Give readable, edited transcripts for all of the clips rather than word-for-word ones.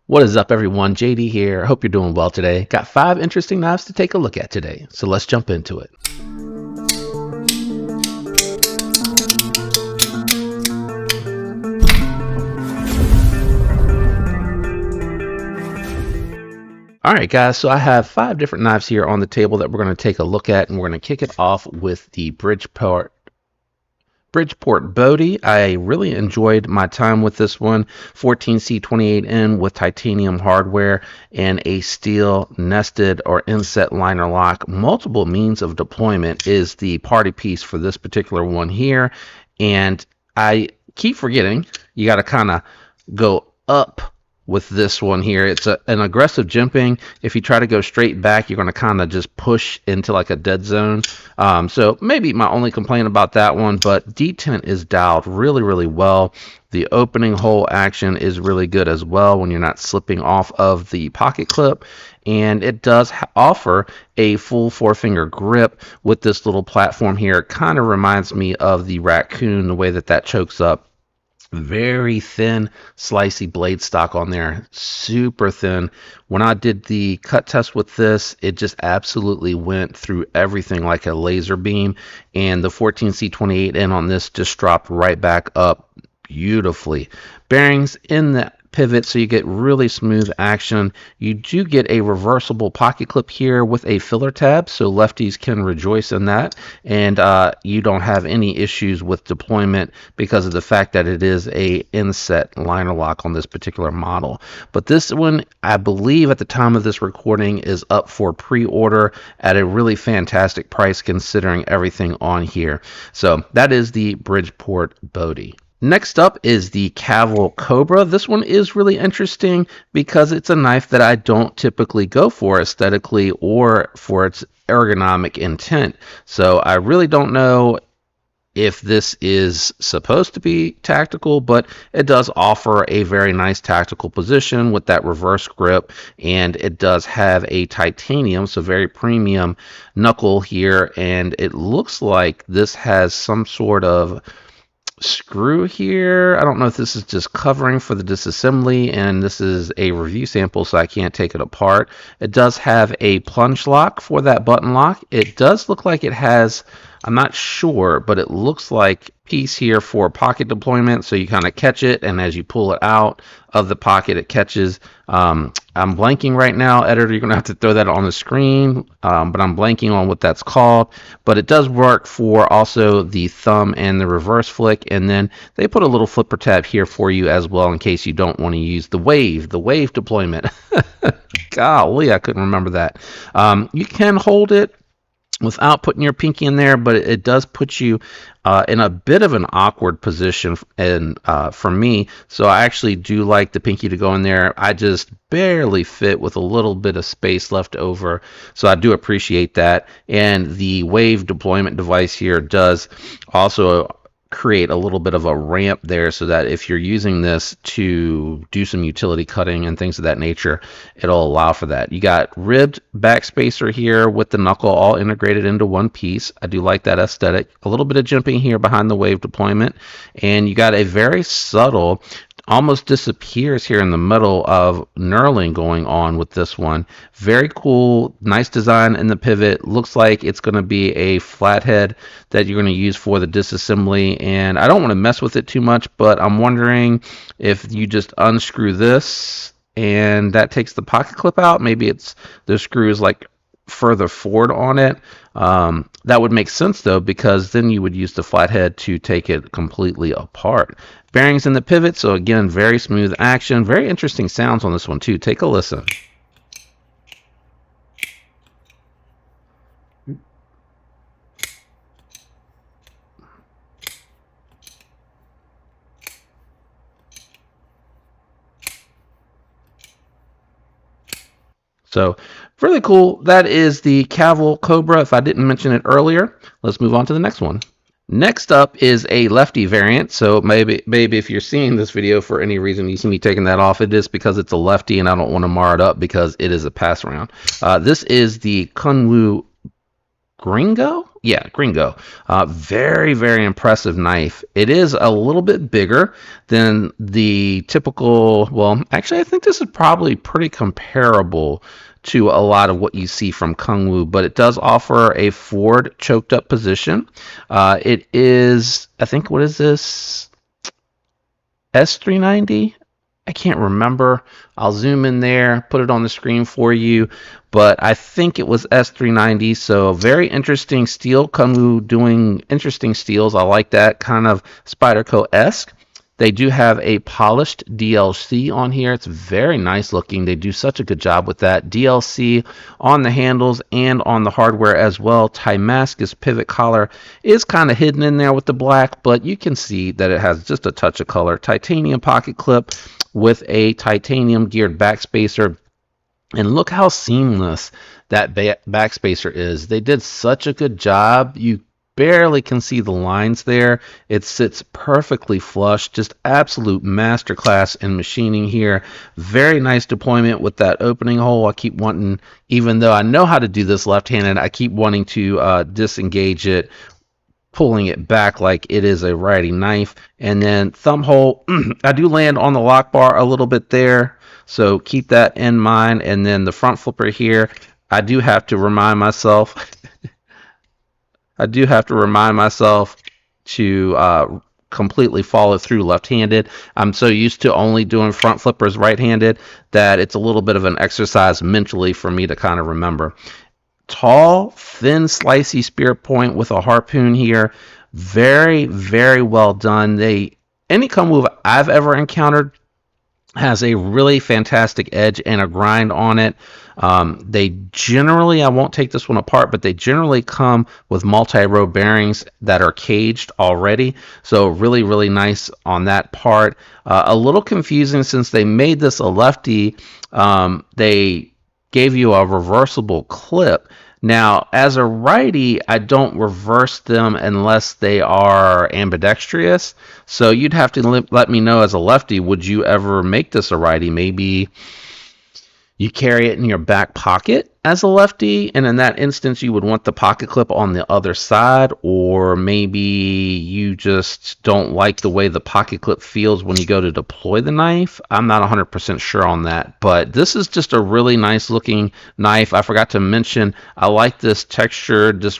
What is up, everyone? JD here. I hope you're doing well today. Got 5 interesting knives to take a look at today, so let's jump into it. Alright guys, so I have 5 different knives here on the table that we're going to take a look at, and we're going to kick it off with the Bridgeport Bodie. I really enjoyed my time with this one. 14C28N with titanium hardware and a steel nested or inset liner lock. Multiple means of deployment is the party piece for this particular one here. And I keep forgetting you got to kind of go up with this one here. It's an aggressive jimping. If you try to go straight back, you're going to kind of just push into like a dead zone. So maybe my only complaint about that one, but detent is dialed really well. The opening hole action is really good as well when you're not slipping off of the pocket clip. And it does offer a full 4-finger grip with this little platform here. It kind of reminds me of the Raccoon, the way that chokes up. Very thin slicey blade stock on there, super thin. When I did the cut test with this, it just absolutely went through everything like a laser beam, and the 14C28N on this just dropped right back up beautifully. Bearings in the pivot, so you get really smooth action. You do get a reversible pocket clip here with a filler tab, so lefties can rejoice in that, and you don't have any issues with deployment because of the fact that it is a inset liner lock on this particular model. But this one, I believe at the time of this recording, is up for pre-order at a really fantastic price considering everything on here. So that is the Bridgeport Bodie. Next up is the Caval Cobra. This one is really interesting because it's a knife that I don't typically go for aesthetically or for its ergonomic intent. So I really don't know if this is supposed to be tactical, but it does offer a very nice tactical position with that reverse grip, and it does have a titanium, so very premium knuckle here, and it looks like this has some sort of screw here. I don't know if this is just covering for the disassembly, and this is a review sample, so I can't take it apart. It does have a plunge lock for that button lock. It does look like it has, I'm not sure, but it looks like piece here for pocket deployment, so you kind of catch it, and as you pull it out of the pocket, it catches. I'm blanking right now, editor. You're gonna have to throw that on the screen, but I'm blanking on what that's called. But it does work for also the thumb and the reverse flick, and then they put a little flipper tab here for you as well in case you don't want to use the wave deployment. Golly, I couldn't remember that. You can hold it without putting your pinky in there, but it does put you in a bit of an awkward position, and for me, so I actually do like the pinky to go in there. I just barely fit with a little bit of space left over, so I do appreciate that. And the wave deployment device here does also create a little bit of a ramp there, so that if you're using this to do some utility cutting and things of that nature, it'll allow for that. You got ribbed backspacer here with the knuckle all integrated into one piece. I do like that aesthetic. A little bit of jimping here behind the wave deployment, and you got a very subtle, almost disappears here in the middle of knurling going on with this one. Very cool, nice design in the pivot. Looks like it's going to be a flathead that you're going to use for the disassembly, and I don't want to mess with it too much, but I'm wondering if you just unscrew this and that takes the pocket clip out. Maybe it's the screw is like further forward on it. That would make sense though, because then you would use the flathead to take it completely apart. Bearings in the pivot, so again, very smooth action. Very interesting sounds on this one too. Take a listen. So really cool. That is the Caval Cobra. If I didn't mention it earlier, let's move on to the next one. Next up is a lefty variant. So maybe if you're seeing this video for any reason you see me taking that off, it is because it's a lefty and I don't want to mar it up because it is a pass round. This is the Kunwu Gringo? Yeah, Gringo. Very, very impressive knife. It is a little bit bigger than the typical. Well, actually, I think this is probably pretty comparable to a lot of what you see from Kung Wu, but it does offer a forward choked up position. It is, I think, what is this? S390? I can't remember. I'll zoom in there, put it on the screen for you, but I think it was S390. So very interesting steel. Kung doing interesting steels. I like that kind of Spyderco-esque. They do have a polished DLC on here. It's very nice looking. They do such a good job with that. DLC on the handles and on the hardware as well. Timascus pivot collar is kind of hidden in there with the black, but you can see that it has just a touch of color. Titanium pocket clip with a titanium geared backspacer. And look how seamless that backspacer is. They did such a good job. You barely can see the lines there. It sits perfectly flush. Just absolute masterclass in machining here. Very nice deployment with that opening hole. I keep wanting, even though I know how to do this left-handed, I keep wanting to disengage it, pulling it back like it is a righty knife. And then thumb hole, I do land on the lock bar a little bit there, so keep that in mind. And then the front flipper here, I do have to remind myself to completely follow through left-handed. I'm so used to only doing front flippers right-handed that it's a little bit of an exercise mentally for me to kind of remember. Tall, thin, slicey spear point with a harpoon here. Very, very well done. Any Kung Wu I've ever encountered has a really fantastic edge and a grind on it. They generally, I won't take this one apart, but they generally come with multi-row bearings that are caged already. So really, really nice on that part. A little confusing since they made this a lefty. They gave you a reversible clip. Now, as a righty, I don't reverse them unless they are ambidextrous. So you'd have to let me know as a lefty, would you ever make this a righty? Maybe you carry it in your back pocket as a lefty, and in that instance, you would want the pocket clip on the other side, or maybe you just don't like the way the pocket clip feels when you go to deploy the knife. I'm not 100% sure on that, but this is just a really nice looking knife. I forgot to mention, I like this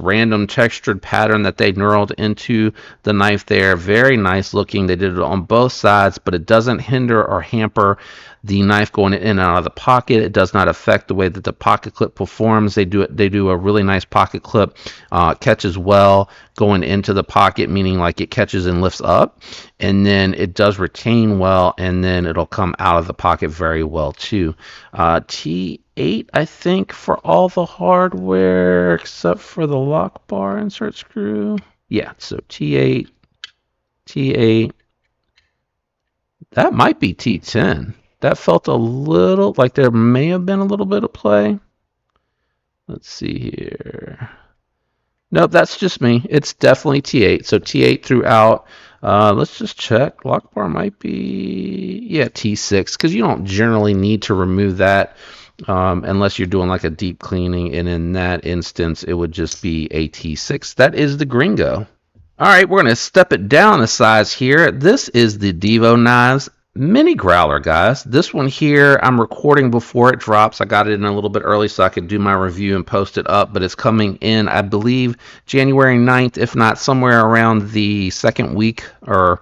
random textured pattern that they knurled into the knife there. Very nice looking. They did it on both sides, but it doesn't hinder or hamper the knife going in and out of the pocket. It does not affect the way that the pocket clip performs. They do a really nice pocket clip, catches well going into the pocket, meaning like it catches and lifts up, and then it does retain well, and then it'll come out of the pocket very well too. T8, I think, for all the hardware except for the lock bar insert screw. Yeah, so T8. That might be T10. That felt a little like there may have been a little bit of play. Let's see here. Nope, that's just me. It's definitely T8. So T8 throughout. Let's just check. Lock bar might be, yeah, T6, because you don't generally need to remove that unless you're doing like a deep cleaning. And in that instance, it would just be a T6. That is the Gringo. All right, we're going to step it down a size here. This is the Devo Knives Mini Growler, guys. This one here, I'm recording before it drops. I got it in a little bit early so I could do my review and post it up, but it's coming in, I believe, January 9th, if not somewhere around the second week, but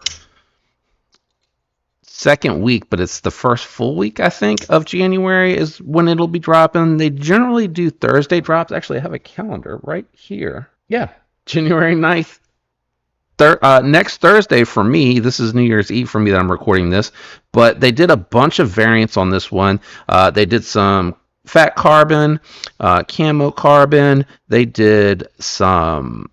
it's the first full week, I think, of January is when it'll be dropping. They generally do Thursday drops. Actually, I have a calendar right here. Yeah, January 9th. Next Thursday for me, this is New Year's Eve for me that I'm recording this, but they did a bunch of variants on this one. They did some fat carbon, camo carbon. They did some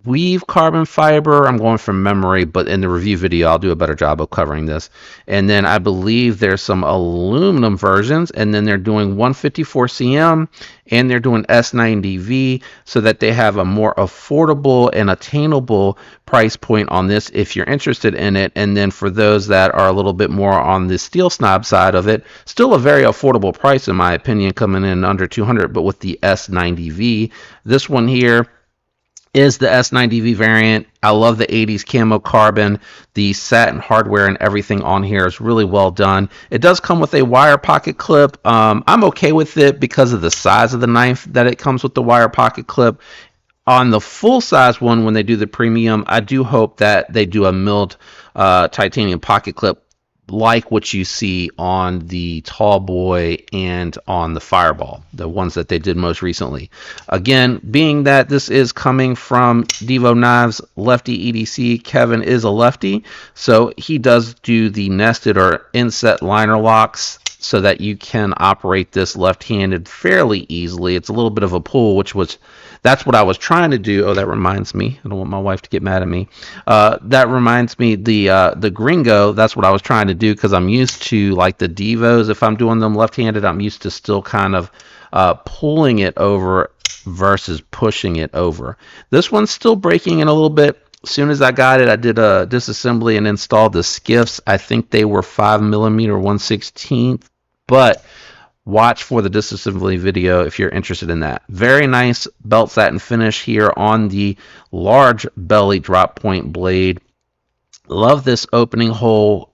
weave carbon fiber. I'm going from memory, but in the review video, I'll do a better job of covering this. And then I believe there's some aluminum versions, and then they're doing 154 cm and they're doing S90V so that they have a more affordable and attainable price point on this if you're interested in it. And then for those that are a little bit more on the steel snob side of it, still a very affordable price in my opinion, coming in under 200, but with the S90V. This one here is the S90V variant. I love the 80s camo carbon. The satin hardware and everything on here is really well done. It does come with a wire pocket clip. I'm okay with it because of the size of the knife that it comes with the wire pocket clip. On the full size one, when they do the premium, I do hope that they do a milled titanium pocket clip like what you see on the Tallboy and on the Fireball, the ones that they did most recently. Again, being that this is coming from Devo Knives lefty EDC, Kevin is a lefty, so he does do the nested or inset liner locks so that you can operate this left-handed fairly easily. It's a little bit of a pull, that's what I was trying to do. Oh, that reminds me. I don't want my wife to get mad at me. That reminds me, the Gringo, that's what I was trying to do because I'm used to, like the Devos, if I'm doing them left-handed, I'm used to still kind of pulling it over versus pushing it over. This one's still breaking in a little bit. As soon as I got it, I did a disassembly and installed the skiffs. I think they were 5mm 1/16, but watch for the disassembly video if you're interested in that. Very nice belt satin finish here on the large belly drop point blade. Love this opening hole.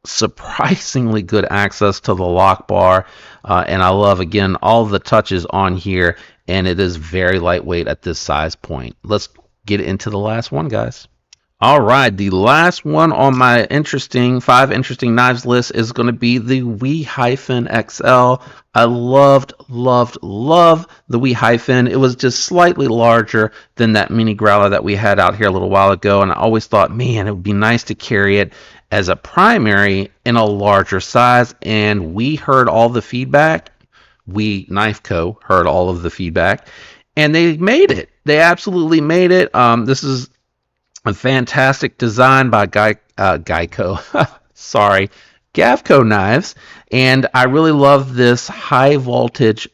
Surprisingly good access to the lock bar, and I love again all the touches on here, and it is very lightweight at this size point. Let's get into the last one, guys. All right, the last one on my five interesting knives list is going to be the WE-XL. I loved the WE-. It was just slightly larger than that mini growler that we had out here a little while ago, and I always thought, man, it would be nice to carry it as a primary in a larger size, and we heard all the feedback. We Knife Co. heard all of the feedback, and they made it. They absolutely made it. This is a fantastic design by Geico. Sorry, Gavco Knives, and I really love this high voltage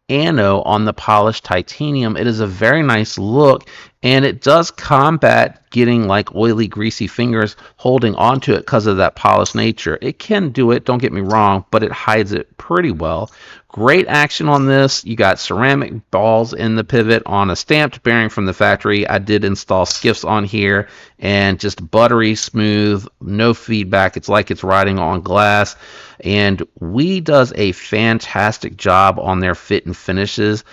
ano on the polished titanium. It is a very nice look, and it does combat getting like oily, greasy fingers holding onto it because of that polished nature. It can do it, don't get me wrong, but it hides it pretty well. Great action on this. You got ceramic balls in the pivot on a stamped bearing from the factory. I did install skiffs on here, and just buttery smooth, no feedback. It's like it's riding on glass. And WE does a fantastic job on their fit and finishes.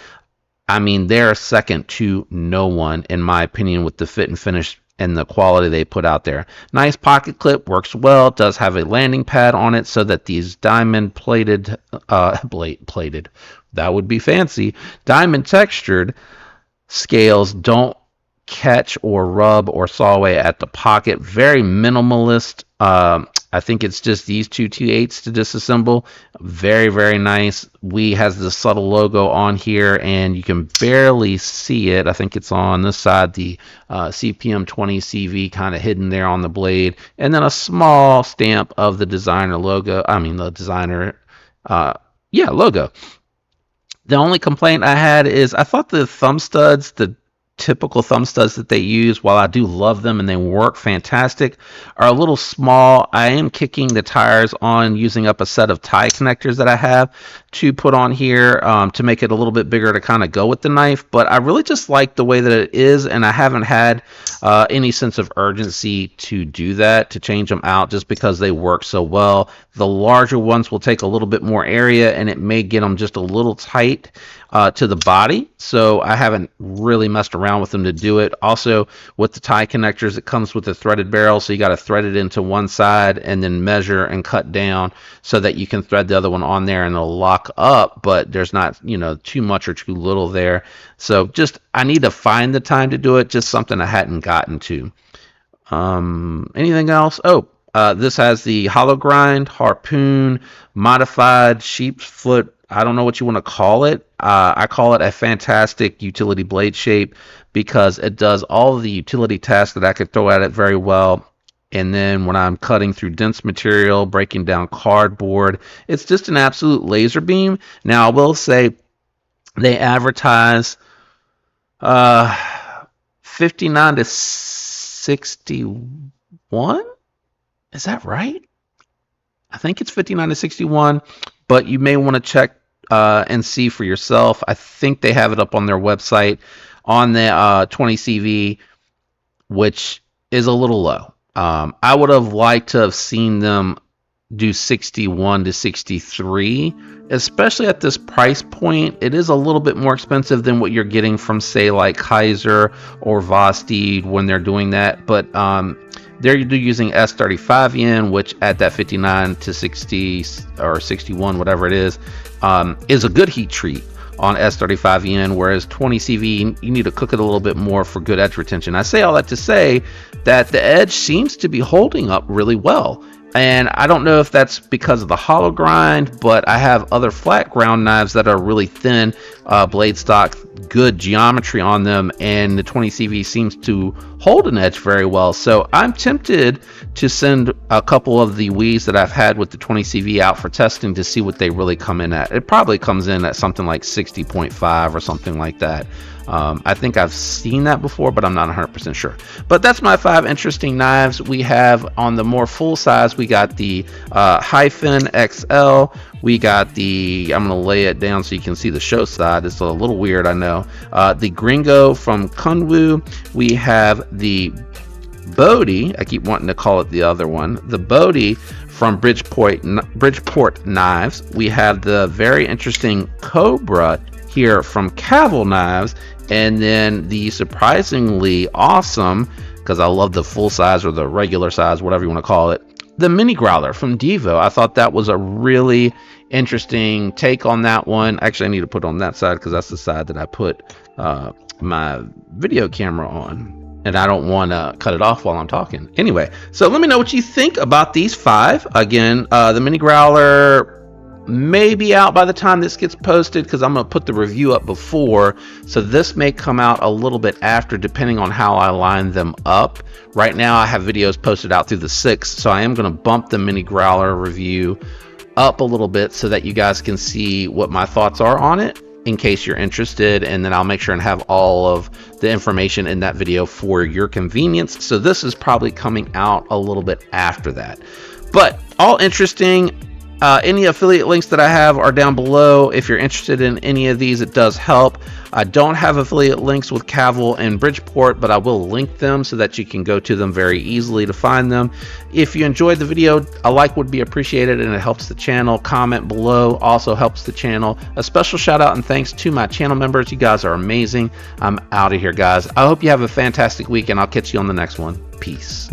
I mean, they're second to no one, in my opinion, with the fit and finish and the quality they put out there. Nice pocket clip, works well. It does have a landing pad on it so that these diamond plated, that would be fancy, diamond textured scales don't catch or rub or saw away at the pocket. Very minimalist. I think it's just these two 2/8s to disassemble. Very, very nice. WE has the subtle logo on here, and you can barely see it. I think it's on this side, the CPM 20 CV kind of hidden there on the blade, and then a small stamp of the designer logo. I mean, the designer, logo. The only complaint I had is I thought the thumb studs, the typical thumb studs that they use, while I do love them and they work fantastic, are a little small. I am kicking the tires on using up a set of tie connectors that I have to put on here to make it a little bit bigger to kind of go with the knife, but I really just like the way that it is, and I haven't had any sense of urgency to do that, to change them out, just because they work so well. The larger ones will take a little bit more area, and it may get them just a little tight to the body, so I haven't really messed around with them to do it. Also, with the tie connectors, it comes with a threaded barrel, so you got to thread it into one side and then measure and cut down so that you can thread the other one on there and it'll lock up, but there's not, too much or too little there. So just, I need to find the time to do it, just something I hadn't gotten to. Anything else? Oh, This has the hollow grind, harpoon, modified sheep's foot. I don't know what you want to call it. I call it a fantastic utility blade shape because it does all of the utility tasks that I could throw at it very well. And then when I'm cutting through dense material, breaking down cardboard, it's just an absolute laser beam. Now, I will say they advertise 59 to 61. Is that right? I think it's 59 to 61, but you may want to check and see for yourself. I think they have it up on their website on the 20 CV, which is a little low. I would have liked to have seen them do 61 to 63, especially at this price point. It is a little bit more expensive than what you're getting from, say, like Kaiser or Vosteed when they're doing that, but they're using S35 yen, which at that 59 to 60 or 61, whatever it is a good heat treat on S35 yen, whereas 20 CV, you need to cook it a little bit more for good edge retention. I say all that to say that the edge seems to be holding up really well. And I don't know if that's because of the hollow grind, but I have other flat ground knives that are really thin blade stock, good geometry on them, and the 20 CV seems to hold an edge very well. So I'm tempted to send a couple of the Wii's that I've had with the 20 CV out for testing to see what they really come in at. It probably comes in at something like 60.5 or something like that. I think I've seen that before, but I'm not 100% sure. But that's my 5 interesting knives. We have on the more full size, we got the Hyphen XL. We got the, I'm going to lay it down so you can see the show side. It's a little weird, I know. The Gringo from Kunwu. We have the Bodhi. I keep wanting to call it the other one. The Bodhi from Bridgeport Knives. We have the very interesting Cobra here from Cavill Knives, and then the surprisingly awesome, because I love the full size or the regular size, whatever you want to call it, the Mini Growler from Devo. I thought that was a really interesting take on that one. Actually, I need to put it on that side because that's the side that I put my video camera on, and I don't want to cut it off while I'm talking. Anyway, so let me know what you think about these 5. Again, the Mini Growler may be out by the time this gets posted because I'm going to put the review up before, so this may come out a little bit after depending on how I line them up. Right now I have videos posted out through the 6th, so I am going to bump the Mini Growler review up a little bit so that you guys can see what my thoughts are on it in case you're interested, and then I'll make sure and have all of the information in that video for your convenience. So this is probably coming out a little bit after that, but all interesting. Any affiliate links that I have are down below. If you're interested in any of these, it does help. I don't have affiliate links with Cavill and Bridgeport, but I will link them so that you can go to them very easily to find them. If you enjoyed the video, a like would be appreciated and it helps the channel. Comment below also helps the channel. A special shout out and thanks to my channel members. You guys are amazing. I'm out of here, guys. I hope you have a fantastic week, and I'll catch you on the next one. Peace.